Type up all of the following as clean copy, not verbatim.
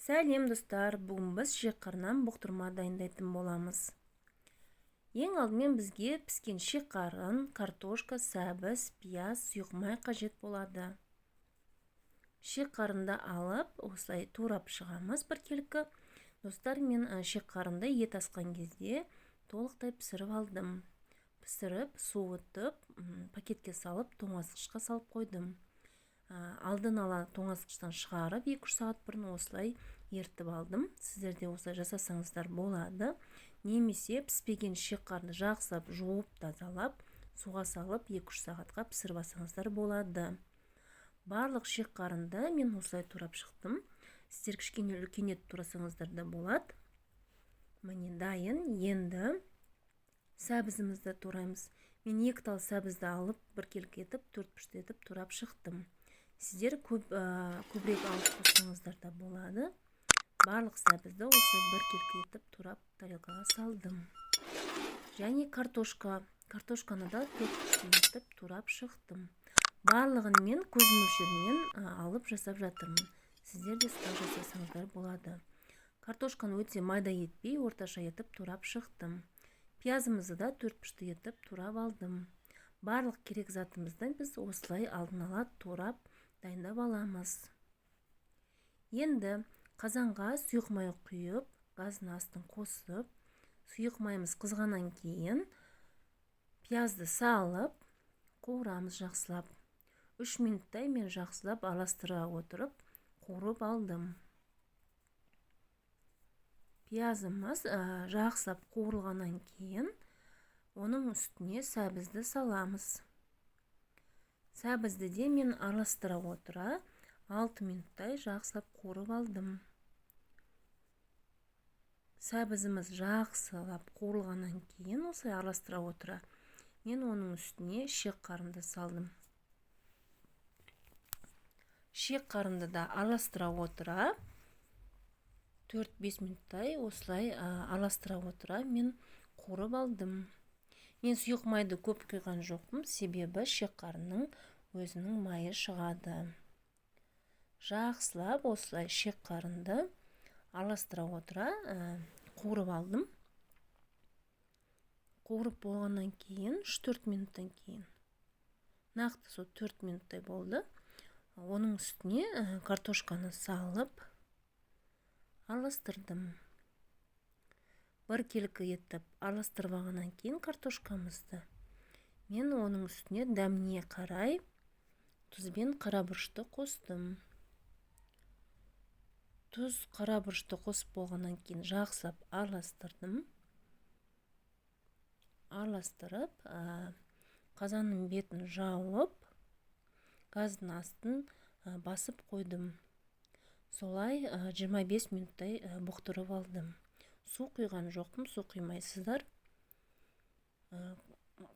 Сәлем достар, бүгін біз шекқарынан бұқтырма дайындайтын боламыз. Ең алдымен бізге піскен шекқарын, картошка, сәбіз, пияз, сұйық май қажет болады. Шекқарынды алып, осылай турап шығамыз біркелкі. Достар, мен шекқарынды ет асқан кезде толықтай пісіріп алдым. Пісіріп, суытып, пакетке салып, тоңазытқышқа салып қойдым. Алдын ала тоңазытқыштан шығарып 2-3 сағат бұрын осылай ертіп алдым. Сіздер де осылай жасасаңыздар болады. Немесе піспеген шекқарды жақсылап жуып тазалап, суға салып 2-3 сағатқа пісіріп алсаңыздар болады. Барлық шекқарынды мен осылай турап шықтым. Сіздер кішкене үлкенет турасаңыздар да болады. Міне дайын. Енді сәбізімізді тураймыз. Мен 2 тал сәбізді алып біркелкі етіп, 4 етіп турап шықтым. Сіздер көбірек алып қоссаңыздар да болады. Барлық сәбізді осы біркелкі етіп турап тарелкаға салдым. Және картошканы да 4 етіп турап шықтым. Барлығын мен көз мөлшерімен алып жасап жатырмын. Сіздер де солай жасасаңыздар болады. Картошканы өте майда етпей, орташа етіп турап шықтым. Пиязымызды да 4 етіп турап алдым. Барлық керек затымызды біз осылай алдын ала турап дайындап аламыз. Енді қазанға сұйық май құйып, газдың астын қосып, сұйық майымыз қызғаннан кейін пиязды салып, қуырамыз жақсылап. 3 минуттай мен жақсылап араластыра отырып, қуырып алдым. Пиязымыз жақсылап қуырылғаннан кейін оның үстіне сәбізді саламыз. Сәбізді де мен араластыра отыра 6 минуттай жақсылап қуырып алдым. Сәбізіміз жақсылап қуырылғаннан кейін осылай араластыра отыра мен оның үстіне шекқарымды салдым. Шекқарымды да араластыра отыра 4-5 минуттай осылай араластыра отыра мен қуырып алдым. Мен сұйық майды көп құйған жоқпын, себебі шекқарының өзінің майы шығады. Жақсылап осылай шекқарынды араластыра отыра қуырып алдым. Қуырып болғаннан кейін 3-4 минуттан кейін, нақты сол 4 минуттай болды. Оның үстіне картошканы салып араластырдым. Біркелкі етіп араластырып алғаннан кейін картошкамызды мен оның үстіне дәміне қарай тұз бен қарабұрышты қостым. Тұз, қарабұрышты қосып болғаннан кейін жақсылап араластырдым. Араластырып, қазанның бетін жауып, газдың астын басып қойдым. Солай 25 минуттай бұқтырып алдым. Су құйған жоқпын, су құймайсыздар.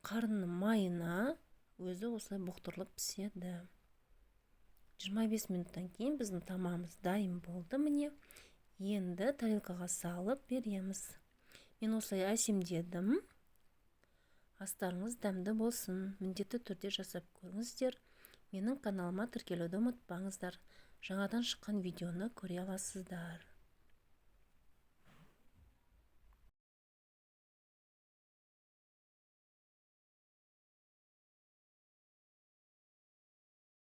Қарынның майына өзі осылай бұқтырылып піседі. 25 минуттан кейін біздің тамағымыз дайын болды. Міне, енді тарелкаға салып береміз. Мен осылай әсемдедім. Астарыңыз дәмді болсын. Міндетті түрде жасап көріңіздер. Менің каналыма тіркелуді ұмытпаңыздар. Жаңадан шыққан видеоны көре аласыздар.